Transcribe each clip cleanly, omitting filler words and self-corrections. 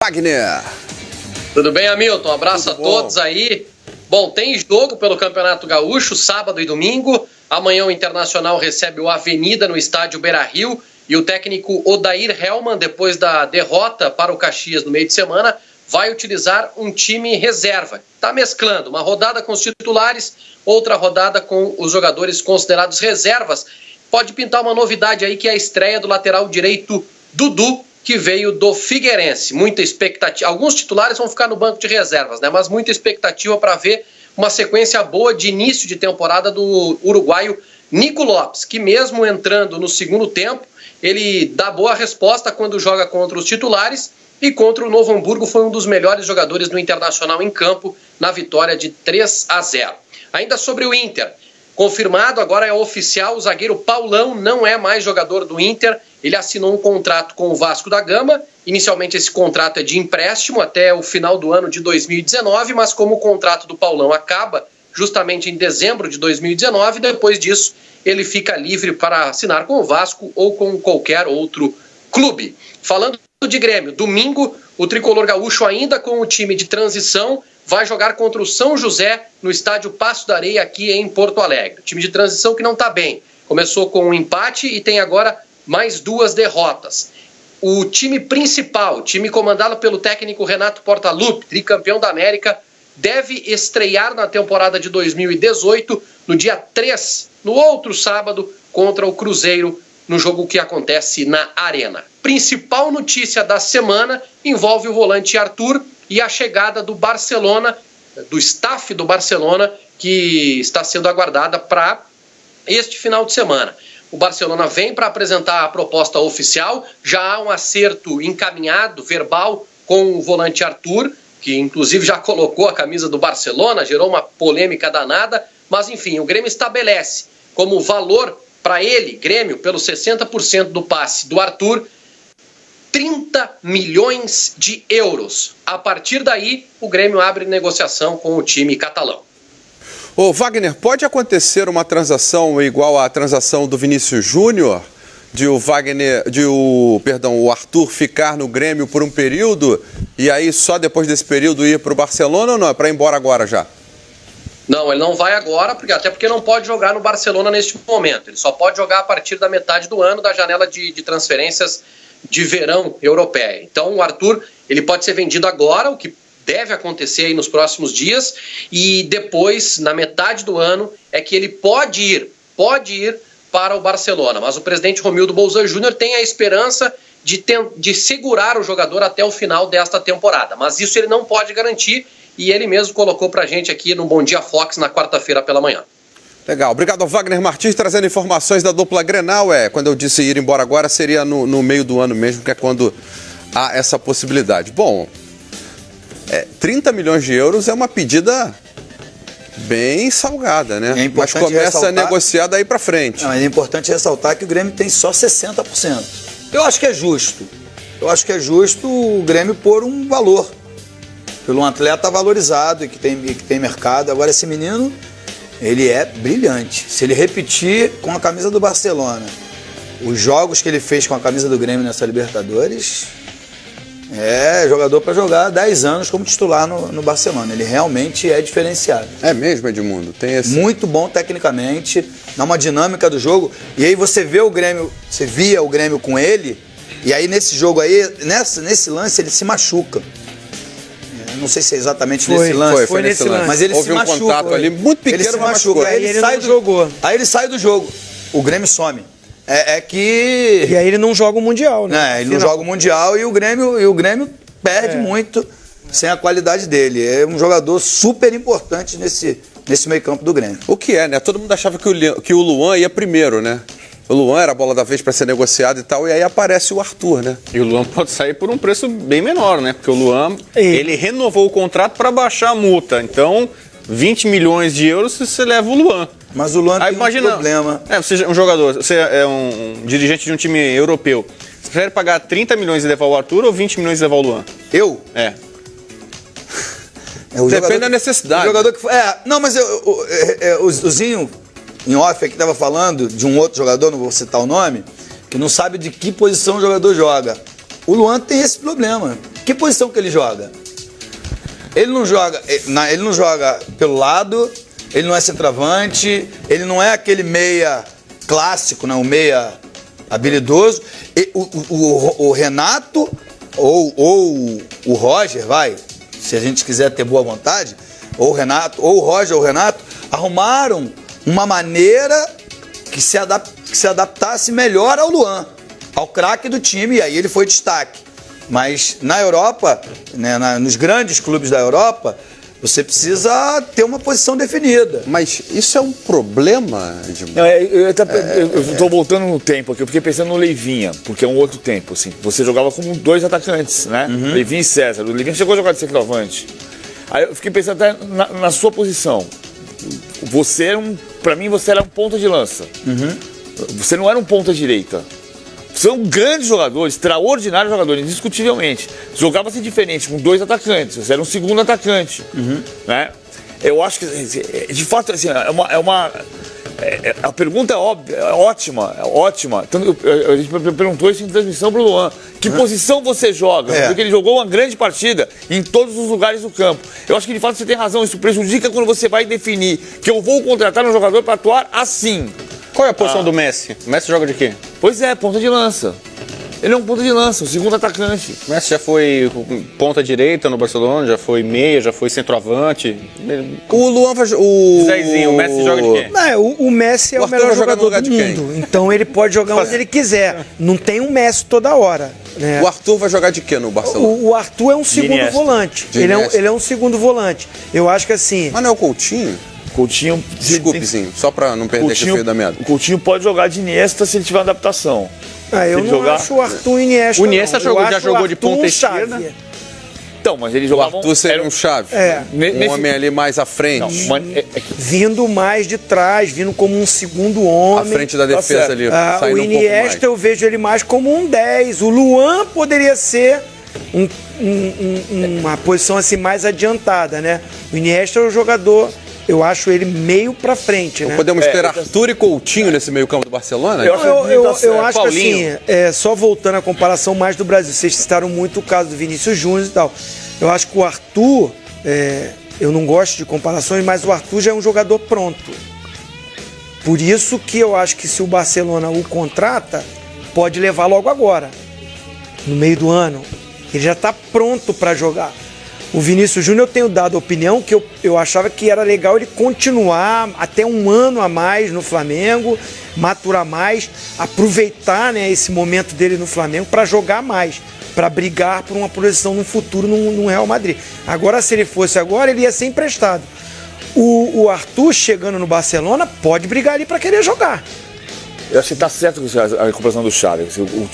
Wagner. Tudo bem, Hamilton? Um abraço a todos aí. Bom, tem jogo pelo Campeonato Gaúcho, sábado e domingo. Amanhã o Internacional recebe o Avenida no estádio Beira-Rio. E o técnico Odair Hellmann, depois da derrota para o Caxias no meio de semana, vai utilizar um time reserva. Está mesclando uma rodada com os titulares, outra rodada com os jogadores considerados reservas. Pode pintar uma novidade aí, que é a estreia do lateral direito Dudu, que veio do Figueirense. Muita expectativa. Alguns titulares vão ficar no banco de reservas, né? Mas muita expectativa para ver uma sequência boa de início de temporada do uruguaio Nico Lopes, que mesmo entrando no segundo tempo, ele dá boa resposta quando joga contra os titulares, e contra o Novo Hamburgo foi um dos melhores jogadores do Internacional em campo na vitória de 3-0. Ainda sobre o Inter, confirmado, agora é oficial, o zagueiro Paulão não é mais jogador do Inter. Ele assinou um contrato com o Vasco da Gama. Inicialmente esse contrato é de empréstimo até o final do ano de 2019, mas como o contrato do Paulão acaba justamente em dezembro de 2019, depois disso ele fica livre para assinar com o Vasco ou com qualquer outro clube. Falando de Grêmio, domingo o tricolor gaúcho, ainda com o time de transição, vai jogar contra o São José no estádio Passo da Areia aqui em Porto Alegre. O time de transição que não está bem. Começou com um empate e tem agora mais 2 derrotas. O time principal, o time comandado pelo técnico Renato Portaluppi, tricampeão da América, deve estrear na temporada de 2018 no dia 3, no outro sábado, contra o Cruzeiro, no jogo que acontece na Arena. Principal notícia da semana envolve o volante Arthur e a chegada do Barcelona, do staff do Barcelona, que está sendo aguardada para este final de semana. O Barcelona vem para apresentar a proposta oficial, já há um acerto encaminhado, verbal, com o volante Arthur, que inclusive já colocou a camisa do Barcelona, gerou uma polêmica danada, mas enfim, o Grêmio estabelece como valor para ele, Grêmio, pelo 60% do passe do Arthur, 30 milhões de euros. A partir daí, o Grêmio abre negociação com o time catalão. Ô Wagner, pode acontecer uma transação igual à transação do Vinícius Júnior, o Arthur ficar no Grêmio por um período e aí só depois desse período ir para o Barcelona, ou não? É para ir embora agora já? Não, ele não vai agora, até porque não pode jogar no Barcelona neste momento. Ele só pode jogar a partir da metade do ano, da janela de transferências de verão europeia. Então o Arthur, ele pode ser vendido agora, o que deve acontecer aí nos próximos dias, e depois, na metade do ano, é que ele pode ir para o Barcelona. Mas o presidente Romildo Bolzan Júnior tem a esperança de segurar o jogador até o final desta temporada. Mas isso ele não pode garantir, e ele mesmo colocou pra gente aqui no Bom Dia Fox na quarta-feira pela manhã. Legal, obrigado ao Wagner Martins trazendo informações da dupla Grenal. Quando eu disse ir embora agora, seria no meio do ano mesmo, que é quando há essa possibilidade. Bom, 30 milhões de euros é uma pedida bem salgada, né? Mas começa a negociar daí pra frente. Mas é importante ressaltar que o Grêmio tem só 60%. Eu acho que é justo. Eu acho que é justo o Grêmio pôr um valor pelo um atleta valorizado e que tem mercado. Agora esse menino, ele é brilhante. Se ele repetir com a camisa do Barcelona os jogos que ele fez com a camisa do Grêmio nessa Libertadores, é jogador para jogar 10 anos como titular no Barcelona. Ele realmente é diferenciado. É mesmo, Edmundo? Tem esse... Muito bom tecnicamente, dá uma dinâmica do jogo. E aí você vê o Grêmio, você via o Grêmio com ele, e aí nesse jogo aí, nesse lance ele se machuca. Não sei se é exatamente nesse lance. Foi nesse lance. Mas ele houve se machuca. Um contato ali muito pequeno, ele se machuca. Aí ele sai jogou. Aí ele sai do jogo. O Grêmio some. E aí ele não joga o Mundial, né? Ele não joga o Mundial e o Grêmio perde muito sem a qualidade dele. É um jogador super importante nesse meio campo do Grêmio. O que é, né? Todo mundo achava que o Luan ia primeiro, né? O Luan era a bola da vez para ser negociado e tal, e aí aparece o Arthur, né? E o Luan pode sair por um preço bem menor, né? Porque o Luan, ele renovou o contrato para baixar a multa. Então, 20 milhões de euros você leva o Luan. Mas o Luan tem um problema. Você é um jogador, você é um dirigente de um time europeu. Você prefere pagar 30 milhões e levar o Arthur ou 20 milhões e levar o Luan? Eu? Depende da necessidade. O jogador que não, mas o Zinho, em off aqui, estava falando de um outro jogador, não vou citar o nome, que não sabe de que posição o jogador joga. O Luan tem esse problema. Que posição que ele joga? Ele não joga pelo lado, ele não é centroavante, ele não é aquele meia clássico, né? O meia habilidoso. O Renato ou o Roger, se a gente quiser ter boa vontade, ou o Roger ou o Renato, arrumaram uma maneira que se adaptasse melhor ao Luan, ao craque do time, e aí ele foi destaque. Mas na Europa, né, nos grandes clubes da Europa, você precisa ter uma posição definida. Mas isso é um problema, Edmundo? Eu estou voltando no tempo aqui, eu fiquei pensando no Leivinha, porque é um outro tempo, assim. Você jogava como 2 atacantes, né? Leivinha e César. O Leivinha chegou a jogar de centroavante. Aí eu fiquei pensando até na sua posição. Pra mim, você era um ponta de lança. Você não era um ponta direita. Você é um grande jogador, extraordinário jogador, indiscutivelmente. Jogava-se diferente, com 2 atacantes. Você era um segundo atacante. Né? Eu acho que, de fato, assim, a pergunta é óbvia, é ótima. Então, a gente perguntou isso em transmissão para o Luan. Que posição você joga? Porque ele jogou uma grande partida em todos os lugares do campo. Eu acho que, de fato, você tem razão. Isso prejudica quando você vai definir que eu vou contratar um jogador para atuar assim. Qual é a posição do Messi? O Messi joga de quê? Pois é, ponta de lança. Ele é um ponta de lança, o segundo atacante. O Messi já foi ponta direita no Barcelona, já foi meia, já foi centroavante. O Luan vai... Zezinho, o Messi joga de quê? Não, o Messi é o melhor jogador do mundo. Então ele pode jogar onde ele quiser. Não tem um Messi toda hora. Né? O Arthur vai jogar de quê no Barcelona? O Arthur é um segundo volante. Ele é um segundo volante. Eu acho que assim... Mas não é o Coutinho? Coutinho... Desculpezinho, só pra não perder aquele feio da meada. O Coutinho pode jogar de Iniesta se ele tiver adaptação. Eu não acho o Arthur Iniesta. O Iniesta já jogou de ponta esquerda. Então, mas ele jogava... O Arthur seria um chave. Um homem ali mais à frente. Vindo mais de trás, vindo como um segundo homem. À frente da defesa ali. O Iniesta eu vejo ele mais como um 10. O Luan poderia ser uma posição assim mais adiantada, né? O Iniesta é o jogador... Eu acho ele meio pra frente, né? Podemos ter Arthur e Coutinho nesse meio campo do Barcelona? Eu acho que assim, só voltando à comparação mais do Brasil, vocês citaram muito o caso do Vinícius Júnior e tal. Eu acho que o Arthur, eu não gosto de comparações, mas o Arthur já é um jogador pronto. Por isso que eu acho que se o Barcelona o contrata, pode levar logo agora, no meio do ano. Ele já tá pronto pra jogar. O Vinícius Júnior, eu tenho dado a opinião que eu achava que era legal ele continuar até um ano a mais no Flamengo, maturar mais, aproveitar, né, esse momento dele no Flamengo para jogar mais, para brigar por uma posição no futuro no Real Madrid. Agora, se ele fosse agora, ele ia ser emprestado. O Arthur, chegando no Barcelona, pode brigar ali para querer jogar. Eu acho que tá certo a comparação do Xavi. O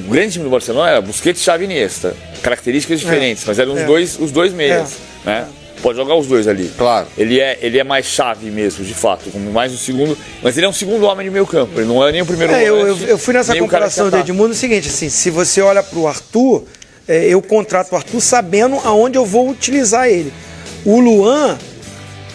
grande time do Barcelona era Busquets, Xavi e Iniesta. Características diferentes, mas eram os dois meias, né? Pode jogar os dois ali. Claro. Ele é mais Xavi mesmo, de fato, como mais o segundo, mas ele é um segundo homem de meio campo, ele não é nem o primeiro volante. Eu fui nessa comparação do Edmundo, no seguinte, assim, se você olha pro Arthur, eu contrato o Arthur sabendo aonde eu vou utilizar ele. O Luan,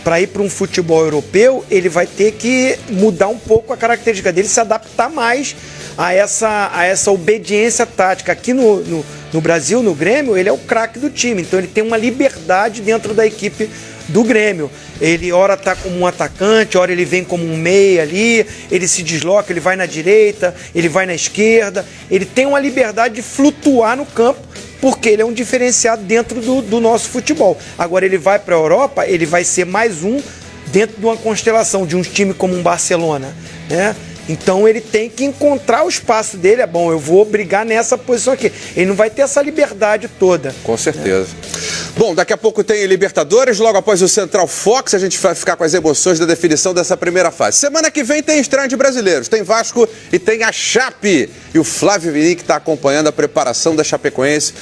para ir para um futebol europeu, ele vai ter que mudar um pouco a característica dele, se adaptar mais a essa obediência tática. Aqui no Brasil, no Grêmio, ele é o craque do time, então ele tem uma liberdade dentro da equipe do Grêmio. Ele ora tá como um atacante, ora ele vem como um meia ali, ele se desloca, ele vai na direita, ele vai na esquerda, ele tem uma liberdade de flutuar no campo, porque ele é um diferenciado dentro do nosso futebol. Agora ele vai para a Europa, ele vai ser mais um dentro de uma constelação, de um time como um Barcelona, né? Então ele tem que encontrar o espaço dele. É bom, eu vou brigar nessa posição aqui. Ele não vai ter essa liberdade toda. Com certeza. Bom, daqui a pouco tem Libertadores, logo após o Central Fox, a gente vai ficar com as emoções da definição dessa primeira fase. Semana que vem tem estreia de brasileiros, tem Vasco e tem a Chape. E o Flávio Vinick está acompanhando a preparação da Chapecoense.